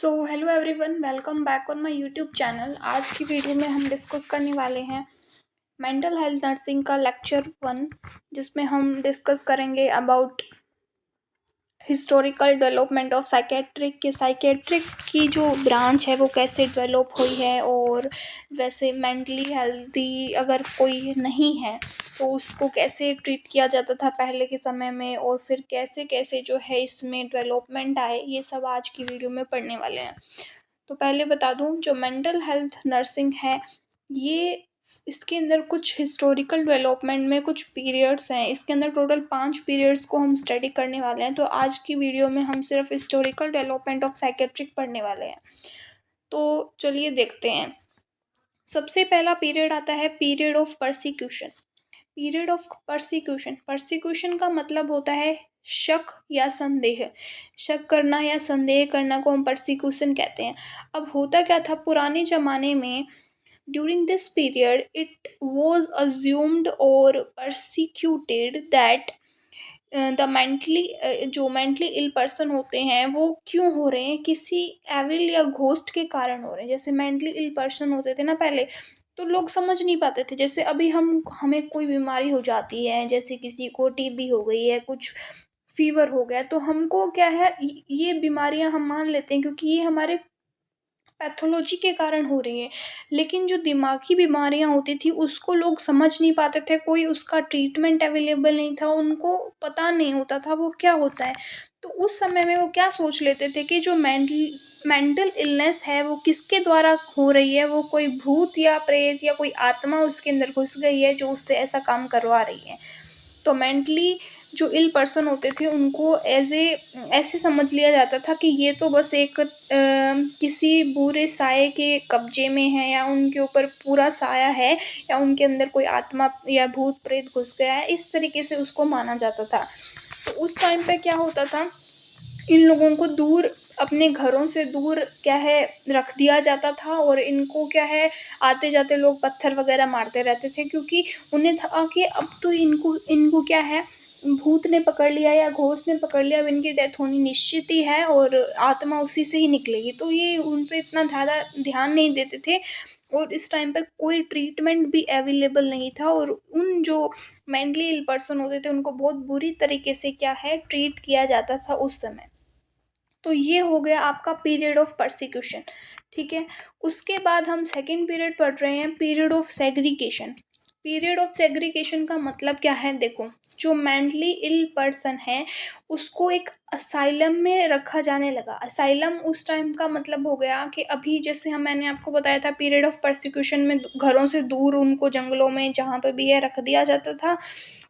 Hello everyone, welcome back on my YouTube channel. आज की video में हम डिस्कस करने वाले हैं मेंटल हेल्थ नर्सिंग का लेक्चर 1, जिसमें हम डिस्कस करेंगे about historical development of psychiatric की जो ब्रांच है वो कैसे डेवलप हुई है, और वैसे मेंटली हेल्दी अगर कोई नहीं है तो उसको कैसे ट्रीट किया जाता था पहले के समय में, और फिर कैसे कैसे जो है इसमें डेवलपमेंट आए, ये सब आज की वीडियो में पढ़ने वाले हैं। तो पहले बता दूं, जो मेंटल हेल्थ नर्सिंग है ये इसके अंदर कुछ हिस्टोरिकल डेवलपमेंट में कुछ पीरियड्स हैं। इसके अंदर टोटल 5 पीरियड्स को हम स्टडी करने वाले हैं। तो आज की वीडियो में हम सिर्फ हिस्टोरिकल डेवलपमेंट ऑफ साइकेट्रिक पढ़ने वाले हैं। तो चलिए देखते हैं। सबसे पहला पीरियड आता है period of persecution. Period of persecution का मतलब होता है शक या संदेह। शक करना या संदेह करना को हम परसिक्यूशन कहते हैं। अब होता क्या था पुराने ज़माने में, during this period it was assumed और परसिक्यूटेड दैट द जो मेंटली इल पर्सन होते हैं वो क्यों हो रहे हैं, किसी एविल या घोस्ट के कारण हो रहे हैं। जैसे मेंटली इल पर्सन होते थे ना पहले, तो लोग समझ नहीं पाते थे। जैसे अभी हमें कोई बीमारी हो जाती है, जैसे किसी को टीबी हो गई है, कुछ फीवर हो गया, तो हमको क्या है, ये बीमारियां हम मान लेते हैं क्योंकि ये हमारे पैथोलॉजी के कारण हो रही है। लेकिन जो दिमागी बीमारियां होती थी उसको लोग समझ नहीं पाते थे, कोई उसका ट्रीटमेंट अवेलेबल नहीं था, उनको पता नहीं होता था वो क्या होता है। तो उस समय में वो क्या सोच लेते थे कि जो मेंटल इलनेस है वो किसके द्वारा हो रही है, वो कोई भूत या प्रेत या कोई आत्मा उसके अंदर घुस गई है जो उससे ऐसा काम करवा रही है। तो मेंटली जो इल पर्सन होते थे उनको ऐसे समझ लिया जाता था कि ये तो बस एक किसी बुरे साये के कब्जे में है, या उनके ऊपर पूरा साया है, या उनके अंदर कोई आत्मा या भूत प्रेत घुस गया है, इस तरीके से उसको माना जाता था। तो उस टाइम पे क्या होता था, इन लोगों को दूर, अपने घरों से दूर क्या है रख दिया जाता था, और इनको क्या है आते जाते लोग पत्थर वगैरह मारते रहते थे, क्योंकि उन्हें था कि अब तो इनको इनको क्या है भूत ने पकड़ लिया या घोस्ट ने पकड़ लिया, अब इनकी डेथ होनी निश्चित ही है और आत्मा उसी से ही निकलेगी। तो ये उन पे इतना ज़्यादा ध्यान नहीं देते थे, और इस टाइम पे कोई ट्रीटमेंट भी अवेलेबल नहीं था, और उन जो मेंटली इल पर्सन होते थे उनको बहुत बुरी तरीके से क्या है ट्रीट किया जाता था उस समय। तो ये हो गया आपका पीरियड ऑफ परसिक्यूशन। ठीक है, उसके बाद हम सेकंड पीरियड पढ़ रहे हैं, period of segregation. Period of segregation का मतलब क्या है, देखो, जो मेंटली इल पर्सन है उसको एक असाइलम में रखा जाने लगा। असाइलम उस टाइम का मतलब हो गया कि अभी जैसे मैंने आपको बताया था पीरियड ऑफ परसिक्यूशन में घरों से दूर उनको जंगलों में जहाँ पे भी है रख दिया जाता था,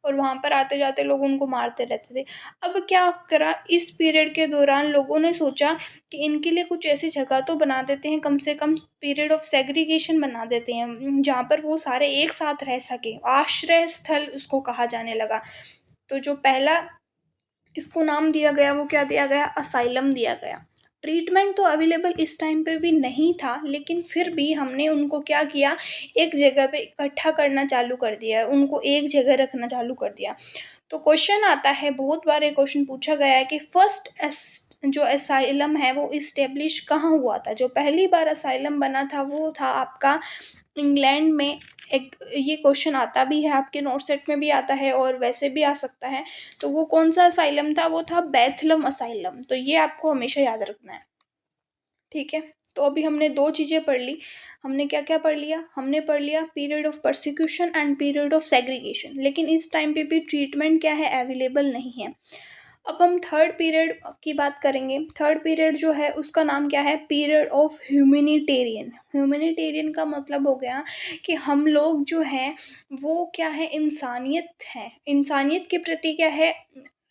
और वहाँ पर आते जाते लोग उनको मारते रहते थे। अब क्या करा, इस पीरियड के दौरान लोगों ने सोचा कि इनके लिए कुछ ऐसी जगह तो बना देते हैं, कम से कम पीरियड ऑफ सेग्रीगेशन बना देते हैं जहाँ पर वो सारे एक साथ रह सके। आश्रय स्थल उसको कहा जाने लगा। तो जो पहला इसको नाम दिया गया वो क्या दिया गया, असाइलम दिया गया। ट्रीटमेंट तो अवेलेबल इस टाइम पे भी नहीं था, लेकिन फिर भी हमने उनको क्या किया, एक जगह पे इकट्ठा करना चालू कर दिया, उनको एक जगह रखना चालू कर दिया। तो क्वेश्चन आता है, बहुत बार ये क्वेश्चन पूछा गया है कि फर्स्ट जो असाइलम है वो इस्टेब्लिश कहाँ हुआ था। जो पहली बार असाइलम बना था वो था आपका इंग्लैंड में। एक ये क्वेश्चन आता भी है, आपके नोट सेट में भी आता है और वैसे भी आ सकता है। तो वो कौन सा असाइलम था, वो था बेथलम असाइलम। तो ये आपको हमेशा याद रखना है। ठीक है, तो अभी हमने दो चीज़ें पढ़ ली। हमने क्या क्या पढ़ लिया, हमने पढ़ लिया period of persecution and period of segregation. लेकिन इस टाइम पे भी ट्रीटमेंट क्या है अवेलेबल नहीं है। अब हम थर्ड पीरियड की बात करेंगे। थर्ड पीरियड जो है उसका नाम क्या है, पीरियड ऑफ ह्यूमैनिटेरियन। ह्यूमैनिटेरियन का मतलब हो गया कि हम लोग जो हैं वो क्या है, इंसानियत है, इंसानियत के प्रति क्या है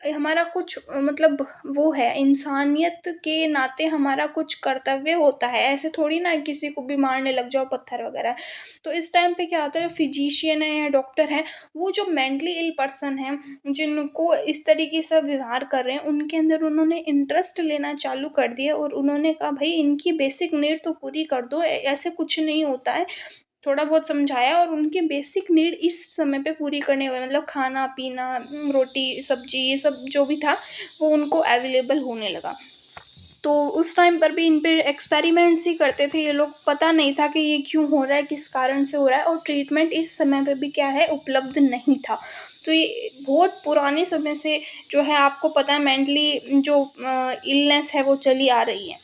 हमारा कुछ मतलब वो है, इंसानियत के नाते हमारा कुछ कर्तव्य होता है। ऐसे थोड़ी ना किसी को भी मारने लग जाओ पत्थर वगैरह। तो इस टाइम पे क्या होता है, जो फिजिशियन है या डॉक्टर है, वो जो मेंटली इल पर्सन है जिनको इस तरीके से व्यवहार कर रहे हैं उनके अंदर उन्होंने इंटरेस्ट लेना चालू कर दिया, और उन्होंने कहा भाई इनकी बेसिक नीड तो पूरी कर दो, ऐसे कुछ नहीं होता है। थोड़ा बहुत समझाया और उनके बेसिक नीड इस समय पे पूरी करने हुए, मतलब खाना पीना, रोटी सब्जी, ये सब जो भी था वो उनको अवेलेबल होने लगा। तो उस टाइम पर भी इन पे एक्सपेरिमेंट्स ही करते थे ये लोग, पता नहीं था कि ये क्यों हो रहा है, किस कारण से हो रहा है, और ट्रीटमेंट इस समय पे भी क्या है, उपलब्ध नहीं था। तो ये बहुत पुराने समय से जो है, आपको पता है मेंटली जो इलनेस है वो चली आ रही है।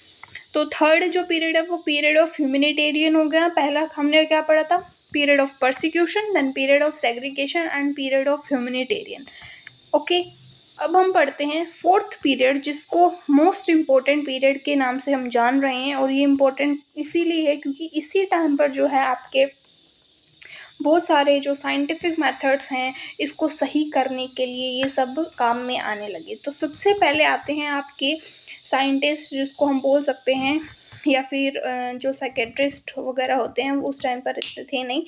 तो थर्ड जो पीरियड है वो पीरियड ऑफ ह्यूमैनिटेरियन हो गया। पहला हमने क्या पढ़ा था, period of persecution, then period of segregation and period of humanitarian. Okay, अब हम पढ़ते हैं फोर्थ पीरियड, जिसको मोस्ट इम्पोर्टेंट पीरियड के नाम से हम जान रहे हैं। और ये इम्पोर्टेंट इसीलिए है क्योंकि इसी टाइम पर जो है आपके बहुत सारे जो साइंटिफिक मेथड्स हैं इसको सही करने के लिए ये सब काम में आने लगे। तो सबसे पहले आते हैं आपके साइंटिस्ट, जिसको हम बोल सकते हैं, या फिर जो साइकेट्रिस्ट वगैरह होते हैं, वो उस टाइम पर इतने थे नहीं।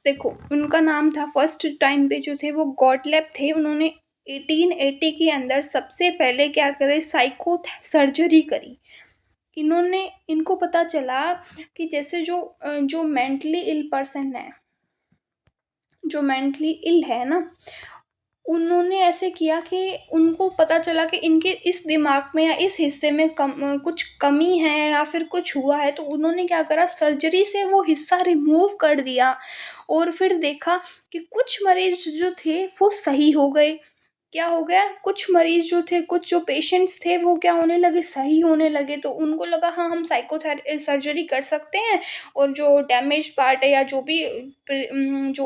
देखो, उनका नाम था, फर्स्ट टाइम पे जो थे वो गॉटलेब थे। उन्होंने 1880 के अंदर सबसे पहले क्या करे, साइको सर्जरी करी। इनको पता चला कि जैसे जो मेंटली इल पर्सन है, जो मेंटली इल है ना, उन्होंने ऐसे किया कि उनको पता चला कि इनके इस दिमाग में या इस हिस्से में कुछ कमी है या फिर कुछ हुआ है। तो उन्होंने क्या करा, सर्जरी से वो हिस्सा रिमूव कर दिया। और फिर देखा कि कुछ मरीज जो थे वो सही हो गए। क्या हो गया, कुछ मरीज जो थे, कुछ जो पेशेंट्स थे वो क्या होने लगे, सही होने लगे। तो उनको लगा हाँ, हम सर्जरी कर सकते हैं, और जो डैमेज पार्ट है या जो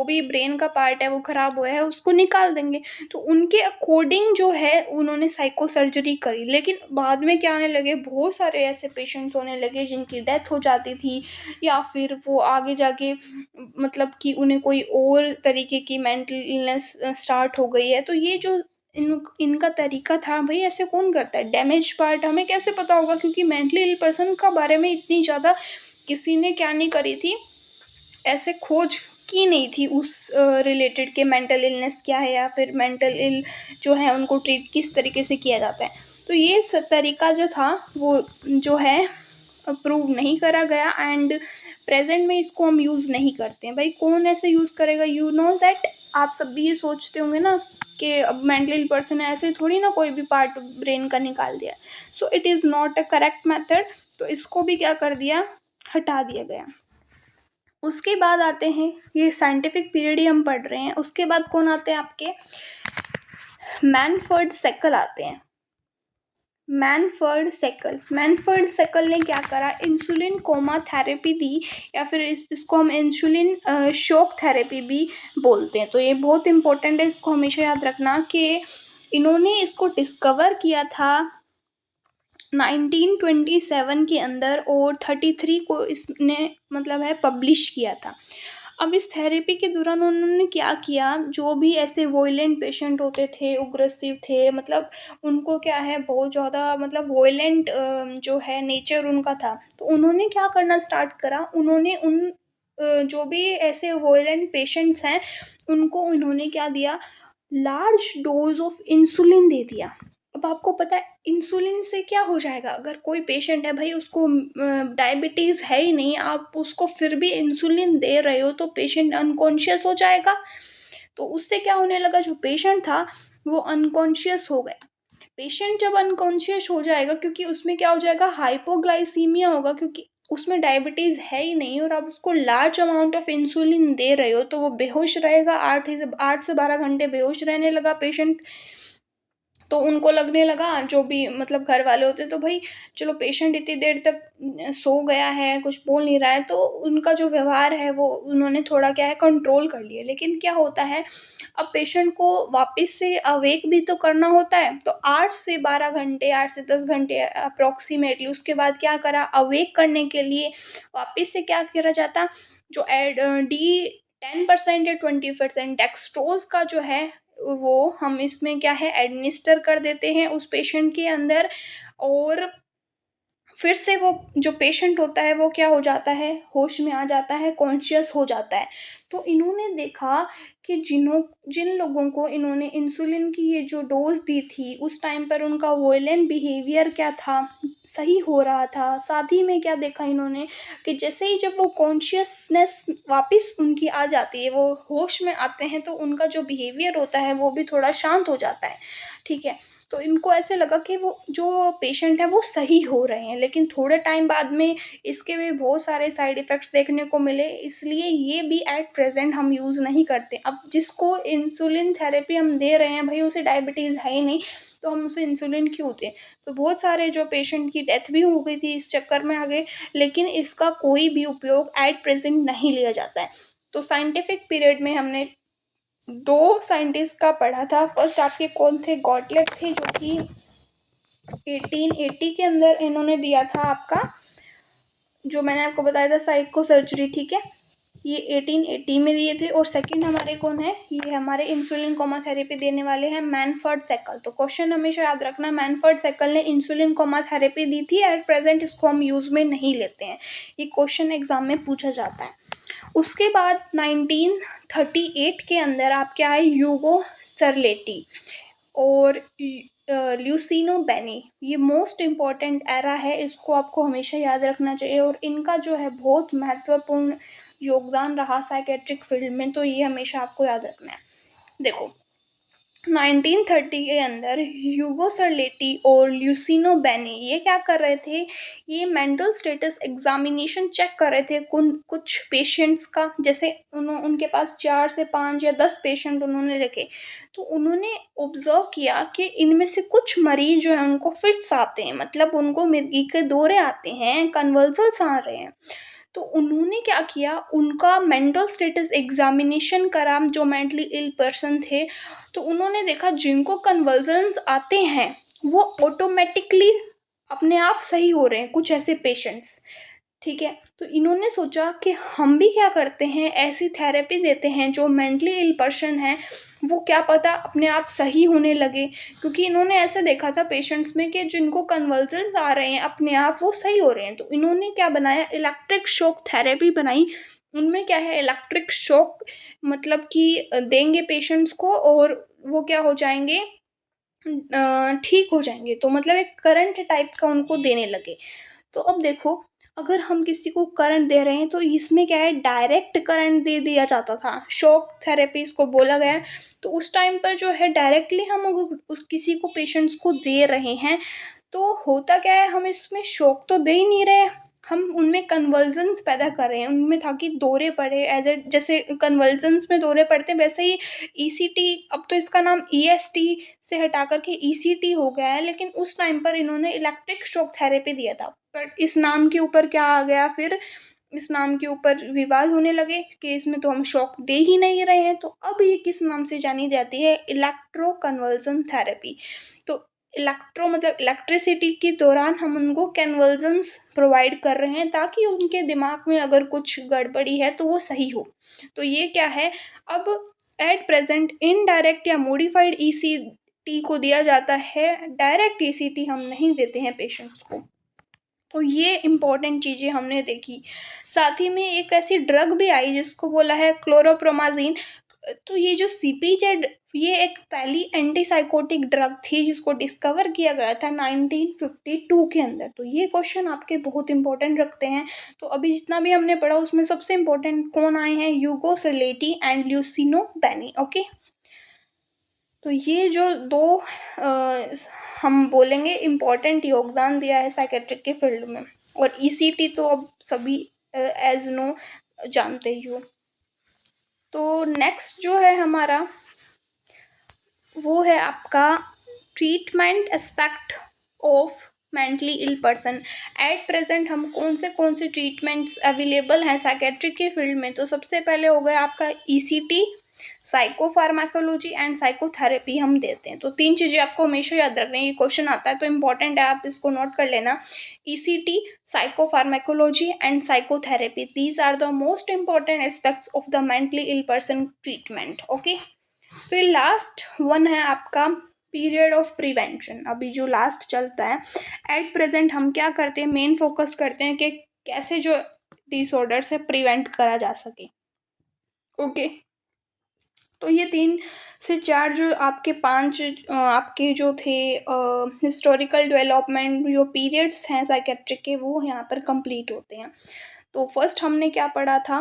भी ब्रेन का पार्ट है वो खराब हुआ है उसको निकाल देंगे। तो उनके अकॉर्डिंग जो है उन्होंने साइको सर्जरी करी। लेकिन बाद में क्या आने लगे, बहुत सारे ऐसे पेशेंट्स होने लगे जिनकी डेथ हो जाती थी, या फिर वो आगे जाके मतलब कि उन्हें कोई और तरीके की मेंटल इलनेस स्टार्ट हो गई है। तो ये जो इनका तरीका था, भाई ऐसे कौन करता है, डैमेज पार्ट हमें कैसे पता होगा, क्योंकि मेंटली इल पर्सन का बारे में इतनी ज़्यादा किसी ने क्या नहीं करी थी, ऐसे खोज की नहीं थी उस रिलेटेड के मेंटल इलनेस क्या है, या फिर मेंटल इल जो है उनको ट्रीट किस तरीके से किया जाता है। तो ये तरीका जो था वो जो है अप्रूव नहीं करा गया, एंड प्रेजेंट में इसको हम यूज़ नहीं करते हैं। भाई कौन ऐसे यूज़ करेगा, यू नो दैट, आप सब भी ये सोचते होंगे ना कि अब मेंटली पर्सन है, ऐसे थोड़ी ना कोई भी पार्ट ब्रेन का निकाल दिया। So it is not a correct method. तो इसको भी क्या कर दिया, हटा दिया गया। उसके बाद आते हैं, ये साइंटिफिक पीरियड ही हम पढ़ रहे हैं, उसके बाद कौन आते हैं आपके, मैनफर्ड सेकल आते हैं। मैनफर्ड सेकल ने क्या करा, इंसुलिन कोमा थेरेपी दी, या फिर इसको हम इंसुलिन शॉक थेरेपी भी बोलते हैं। तो ये बहुत इंपॉर्टेंट है, इसको हमेशा याद रखना कि इन्होंने इसको डिस्कवर किया था 1927 के अंदर, और 33 को इसने मतलब है पब्लिश किया था। अब इस थेरेपी के दौरान उन्होंने क्या किया, जो भी ऐसे वॉयलेंट पेशेंट होते थे, उग्रसिव थे, मतलब उनको क्या है बहुत ज़्यादा मतलब वॉयलेंट जो है नेचर उनका था, तो उन्होंने क्या करना स्टार्ट करा, उन्होंने जो भी ऐसे वॉयलेंट पेशेंट्स हैं उनको उन्होंने क्या दिया, लार्ज डोज ऑफ इंसुलिन दे दिया। अब आपको पता है इंसुलिन से क्या हो जाएगा, अगर कोई पेशेंट है भाई उसको डायबिटीज़ है ही नहीं, आप उसको फिर भी इंसुलिन दे रहे हो तो पेशेंट अनकॉन्शियस हो जाएगा। तो उससे क्या होने लगा, जो पेशेंट था वो अनकॉन्शियस हो गया। पेशेंट जब अनकॉन्शियस हो जाएगा, क्योंकि उसमें क्या हो जाएगा, हाइपोग्लाइसीमिया होगा, क्योंकि उसमें डायबिटीज़ है ही नहीं और आप उसको लार्ज अमाउंट ऑफ इंसुलिन दे रहे हो, तो वो बेहोश रहेगा, 8 से 12 घंटे बेहोश रहने लगा पेशेंट। तो उनको लगने लगा, जो भी मतलब घर वाले होते, तो भाई चलो पेशेंट इतनी देर तक सो गया है, कुछ बोल नहीं रहा है, तो उनका जो व्यवहार है वो उन्होंने थोड़ा क्या है कंट्रोल कर लिया। लेकिन क्या होता है, अब पेशेंट को वापस से अवेक भी तो करना होता है, तो 8 से 12 घंटे, 8 से 10 घंटे अप्रोक्सीमेटली, उसके बाद क्या करा, अवेक करने के लिए वापस से क्या करा जाता, जो एड डी 10% या 20% डेक्सट्रोज का जो है वो हम इसमें क्या है एडमिनिस्टर कर देते हैं उस पेशेंट के अंदर। और फिर से वो जो पेशेंट होता है वो क्या हो जाता है, होश में आ जाता है, कॉन्शियस हो जाता है। तो इन्होंने देखा कि जिन लोगों को इन्होंने इंसुलिन की ये जो डोज दी थी उस टाइम पर उनका वॉयलेंट बिहेवियर क्या था, सही हो रहा था। साथ ही में क्या देखा इन्होंने कि जैसे ही जब वो कॉन्शियसनेस वापस उनकी आ जाती है, वो होश में आते हैं, तो उनका जो बिहेवियर होता है वो भी थोड़ा शांत हो जाता है। ठीक है, तो इनको ऐसे लगा कि वो जो पेशेंट है वो सही हो रहे हैं, लेकिन थोड़े टाइम बाद में इसके भी बहुत सारे साइड इफ़ेक्ट्स देखने को मिले, इसलिए ये भी एट प्रेज़ेंट हम यूज़ नहीं करते। अब जिसको इंसुलिन थेरेपी हम दे रहे हैं, भई उसे डायबिटीज़ है ही नहीं, तो हम उसे इंसुलिन क्यों दें? तो बहुत सारे जो पेशेंट की डेथ भी हो गई थी इस चक्कर में आगे, लेकिन इसका कोई भी उपयोग एट प्रेज़ेंट नहीं लिया जाता है। तो साइंटिफिक पीरियड में हमने 2 साइंटिस्ट का पढ़ा था। फर्स्ट आपके कौन थे? गॉटलेट थे, जो कि 1880 के अंदर इन्होंने दिया था आपका, जो मैंने आपको बताया था साइको सर्जरी, ठीक है, ये 1880 में दिए थे। और सेकंड हमारे कौन है? ये हमारे इंसुलिन कोमा थेरेपी देने वाले हैं मैनफर्ड सेकल। तो क्वेश्चन हमेशा याद रखना, मैनफर्ड सेकल ने इंसुलिन कोमा थेरेपी दी थी, एट प्रेजेंट इसको हम यूज़ में नहीं लेते हैं। ये क्वेश्चन एग्जाम में पूछा जाता है। उसके बाद 1938 के अंदर आपके आए ह्यूगो सरलेटी और ल्यूसिनो बेनी। ये मोस्ट इम्पॉर्टेंट एरा है, इसको आपको हमेशा याद रखना चाहिए, और इनका जो है बहुत महत्वपूर्ण योगदान रहा साइकेट्रिक फील्ड में, तो ये हमेशा आपको याद रखना है। देखो 1930 के अंदर ह्यूगो सरलेटी और ल्यूसिनो बेनी ये क्या कर रहे थे? ये मेंटल स्टेटस एग्जामिनेशन चेक कर रहे थे कुछ पेशेंट्स का। जैसे उनके पास 4 से 5 या 10 पेशेंट उन्होंने रखे, तो उन्होंने ऑब्जर्व किया कि इनमें से कुछ मरीज जो है उनको फिट्स आते हैं, मतलब उनको मिर्गी के दौरे आते हैं, कन्वल्सन्स आ रहे हैं। तो उन्होंने क्या किया, उनका मेंटल स्टेटस एग्जामिनेशन करा, जो मेंटली इल पर्सन थे। तो उन्होंने देखा जिनको कन्वर्जन्स आते हैं वो ऑटोमेटिकली अपने आप सही हो रहे हैं, कुछ ऐसे पेशेंट्स, ठीक है। तो इन्होंने सोचा कि हम भी क्या करते हैं, ऐसी थेरेपी देते हैं जो मेंटली इल पर्सन है, वो क्या पता अपने आप सही होने लगे। क्योंकि इन्होंने ऐसे देखा था पेशेंट्स में कि जिनको कन्वर्जन्स आ रहे हैं अपने आप वो सही हो रहे हैं। तो इन्होंने क्या बनाया, इलेक्ट्रिक शॉक थेरेपी बनाई। उनमें क्या है, इलेक्ट्रिक शॉक मतलब कि देंगे पेशेंट्स को और वो क्या हो जाएंगे, ठीक हो जाएंगे। तो मतलब एक करंट टाइप का उनको देने लगे। तो अब देखो, अगर हम किसी को करंट दे रहे हैं तो इसमें क्या है, डायरेक्ट करंट दे दिया जाता था, शॉक थेरेपी इसको बोला गया है। तो उस टाइम पर जो है डायरेक्टली हम अगर उस किसी को पेशेंट्स को दे रहे हैं तो होता क्या है, हम इसमें शॉक तो दे ही नहीं रहे, हम उनमें कन्वर्जन्स पैदा कर रहे हैं उनमें, ताकि दौरे पड़े। एज ए जैसे कन्वर्जन्स में दौरे पड़ते हैं, वैसे ही ईसीटी, अब तो इसका नाम ईएसटी से हटा करके ईसीटी हो गया है, लेकिन उस टाइम पर इन्होंने इलेक्ट्रिक शॉक थेरेपी दिया था। बट इस नाम के ऊपर क्या आ गया फिर, इस नाम के ऊपर विवाद होने लगे कि इसमें तो हम शॉक दे ही नहीं रहे हैं। तो अब ये किस नाम से जानी जाती है, इलेक्ट्रो कन्वर्जन थेरेपी। तो इलेक्ट्रो मतलब इलेक्ट्रिसिटी के दौरान हम उनको कन्वर्जन्स प्रोवाइड कर रहे हैं, ताकि उनके दिमाग में अगर कुछ गड़बड़ी है तो वो सही हो। तो ये क्या है, अब एट प्रेजेंट इनडायरेक्ट या मॉडिफाइड ईसीटी को दिया जाता है, डायरेक्ट ईसीटी हम नहीं देते हैं पेशेंट्स को। तो ये इम्पॉर्टेंट चीज़ें हमने देखी। साथ ही में एक ऐसी ड्रग भी आई जिसको बोला है क्लोरोप्रोमाज़िन। तो ये जो सीपीजेड, ये एक पहली एंटीसाइकोटिक ड्रग थी जिसको डिस्कवर किया गया था 1952 के अंदर। तो ये क्वेश्चन आपके बहुत इंपॉर्टेंट रखते हैं। तो अभी जितना भी हमने पढ़ा उसमें सबसे इम्पोर्टेंट कौन आए हैं, ह्यूगो सरलेटी एंड ल्यूसिनो बेनी। ओके, तो ये जो दो हम बोलेंगे इम्पॉर्टेंट योगदान दिया है साइकेट्रिक के फील्ड में। और ईसीटी तो अब सभी एज नो जानते ही हो। तो नेक्स्ट जो है हमारा वो है आपका treatment aspect of mentally ill person. At present हम कौन से ट्रीटमेंट्स अवेलेबल हैं साइकेट्रिक के फील्ड में। तो सबसे पहले हो गया आपका ईसीटी, साइकोफार्माकोलॉजी एंड साइकोथेरेपी हम देते हैं। तो 3 चीज़ें आपको हमेशा याद रखनी है, ये क्वेश्चन आता है तो इम्पॉर्टेंट है, आप इसको नोट कर लेना। ECT, psychopharmacology and psychotherapy, these are the most important aspects of the mentally ill person treatment. Okay, फिर लास्ट वन है आपका पीरियड ऑफ प्रिवेंशन। अभी जो लास्ट चलता है, एट प्रेजेंट हम क्या करते हैं, मेन फोकस करते हैं कि कैसे जो डिसऑर्डर से प्रिवेंट करा जा सके। ओके, तो ये 3 से 4 जो आपके 5 आपके जो थे हिस्टोरिकल डेवलपमेंट जो पीरियड्स हैं साइकेट्रिक के, वो यहाँ पर कंप्लीट होते हैं। तो फर्स्ट हमने क्या पढ़ा था,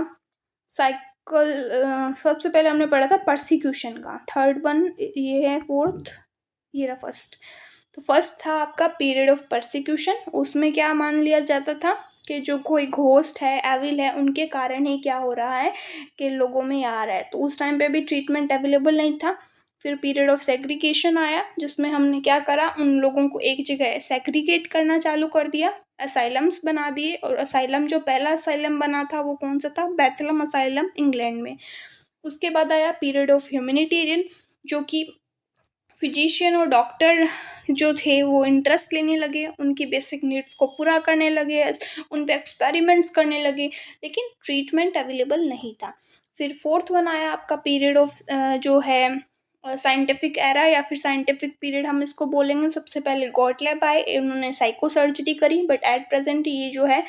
सबसे पहले हमने पढ़ा था परसिक्यूशन का, थर्ड वन ये है, फोर्थ ये रहा फर्स्ट। तो फर्स्ट था आपका पीरियड ऑफ परसिक्यूशन। उसमें क्या मान लिया जाता था कि जो कोई घोस्ट है, एविल है, उनके कारण ही क्या हो रहा है कि लोगों में आ रहा है। तो उस टाइम पे भी ट्रीटमेंट अवेलेबल नहीं था। फिर पीरियड ऑफ सेग्रीगेशन आया, जिसमें हमने क्या करा, उन लोगों को एक जगह सेग्रीगेट करना चालू कर दिया, असाइलम्स बना दिए। और असाइलम, जो पहला असाइलम बना था वो कौन सा था, बेथलम असाइलम, इंग्लैंड में। उसके बाद आया पीरियड ऑफ ह्यूमैनिटेरियन, जो कि फिजिशियन और डॉक्टर जो थे वो इंटरेस्ट लेने लगे, उनकी बेसिक नीड्स को पूरा करने लगे, उन पे एक्सपेरिमेंट्स करने लगे, लेकिन ट्रीटमेंट अवेलेबल नहीं था। फिर फोर्थ वन आया आपका पीरियड ऑफ जो है साइंटिफिक एरा या फिर साइंटिफिक पीरियड हम इसको बोलेंगे। सबसे पहले गॉटलेब आए, उन्होंने साइको सर्जरी करी, बट एट प्रेजेंट ये जो है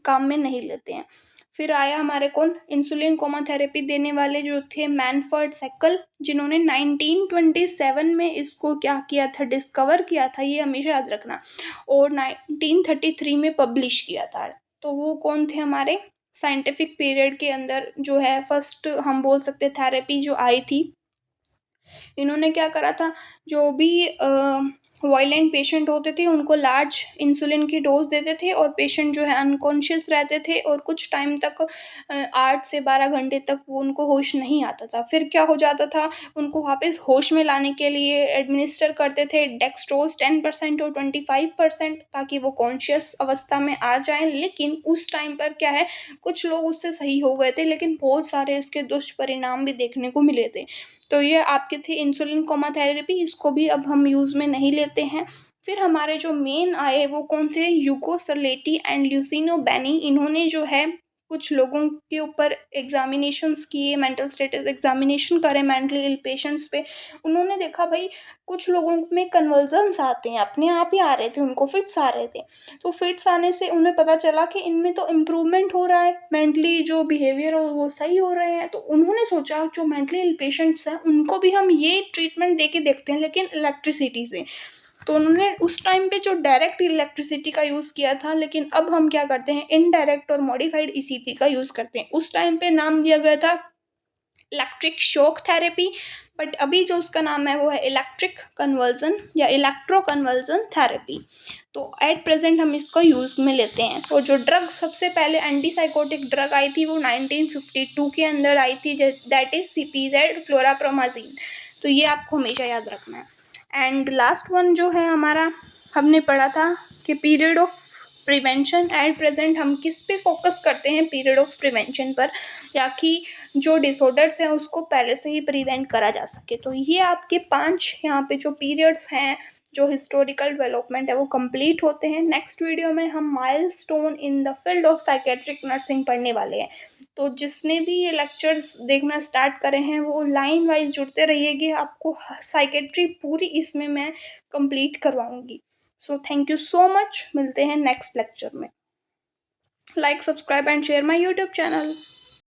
काम में नहीं लेते हैं। फिर आया हमारे कौन, इंसुलिन कोमा थेरेपी देने वाले जो थे मैनफर्ड सेकल, जिन्होंने 1927 में इसको क्या किया था, डिस्कवर किया था, ये हमेशा याद रखना, और 1933 में पब्लिश किया था। तो वो कौन थे हमारे साइंटिफिक पीरियड के अंदर जो है फर्स्ट हम बोल सकते थेरेपी जो आई थी। इन्होंने क्या करा था, जो भी वायलेंट पेशेंट होते थे उनको लार्ज इंसुलिन की डोज देते थे, और पेशेंट जो है अनकॉन्शियस रहते थे, और कुछ टाइम तक 8 से 12 घंटे तक वो उनको होश नहीं आता था। फिर क्या हो जाता था, उनको वापस होश में लाने के लिए एडमिनिस्टर करते थे डेक्सट्रोज 10% और 25%, ताकि वो कॉन्शियस अवस्था में आ जाएं। लेकिन उस टाइम पर क्या है, कुछ लोग उससे सही हो गए थे, लेकिन बहुत सारे इसके दुष्परिणाम भी देखने को मिले थे। तो ये आपके थे इंसुलिन कोमा थेरेपी, इसको भी अब हम यूज़ में नहीं लेते हैं। फिर हमारे जो मेन आए वो कौन थे, यूगो सरलेटी एंड ल्यूसिनो बेनी। इन्होंने जो है कुछ लोगों के ऊपर एग्जामिनेशंस किए, मेंटल स्टेटस एग्जामिनेशन करे मेंटली इल पेशेंट्स पे। उन्होंने देखा भाई कुछ लोगों में कन्वर्जन्स आते हैं, अपने आप ही आ रहे थे, उनको फिट्स आ रहे थे। तो फिट्स आने से उन्हें पता चला कि इनमें तो इम्प्रूवमेंट हो रहा है, मेंटली जो बिहेवियर हो वो सही हो रहे हैं। तो उन्होंने सोचा जो मेंटली इल पेशेंट्स हैं उनको भी हम ये ट्रीटमेंट दे के देखते हैं, लेकिन इलेक्ट्रिसिटी से। तो उन्होंने उस टाइम पे जो डायरेक्ट इलेक्ट्रिसिटी का यूज़ किया था, लेकिन अब हम क्या करते हैं, इनडायरेक्ट और मॉडिफाइड ईसीटी का यूज़ करते हैं। उस टाइम पे नाम दिया गया था इलेक्ट्रिक शॉक थेरेपी, बट अभी जो उसका नाम है वो है इलेक्ट्रिक कन्वर्जन या इलेक्ट्रो कन्वर्जन थेरेपी। तो एट प्रेजेंट हम इसको यूज़ में लेते हैं। और जो ड्रग सबसे पहले एंटीसाइकोटिक ड्रग आई थी वो 1952 के अंदर आई थी, दैट इज सीपीजेड क्लोराप्रोमाजीन। तो ये आपको हमेशा याद रखना है। एंड लास्ट वन जो है हमारा, हमने पढ़ा था कि period of prevention. Eight present हम किस पे फोकस करते हैं, पीरियड ऑफ प्रिवेंशन पर, या कि जो डिसऑर्डर्स हैं उसको पहले से ही प्रिवेंट करा जा सके। तो ये आपके 5 यहाँ पे जो पीरियड्स हैं, जो हिस्टोरिकल डेवलपमेंट है वो कंप्लीट होते हैं। नेक्स्ट वीडियो में हम milestone in the field of psychiatric nursing पढ़ने वाले हैं। तो जिसने भी ये लेक्चर्स देखना स्टार्ट करे हैं वो लाइन वाइज जुड़ते रहिएगा, आपको साइकेट्री पूरी इसमें मैं कंप्लीट करवाऊंगी। So thank you so much, मिलते हैं नेक्स्ट लेक्चर में। Like, subscribe and share my YouTube channel.